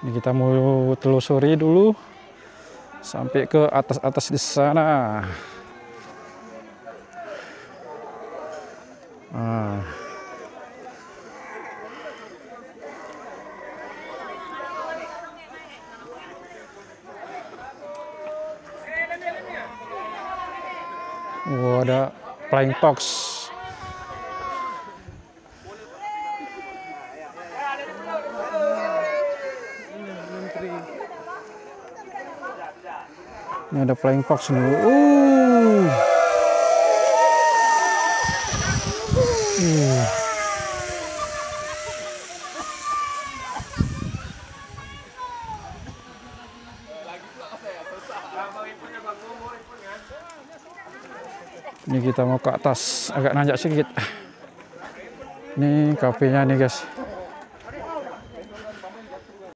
Ini kita mau telusuri dulu sampai ke atas-atas di sana. Nah. Ada flying fox. Ini ada flying fox nih. Ini kita mau ke atas, agak nanjak sedikit. Ini kafenya nih guys.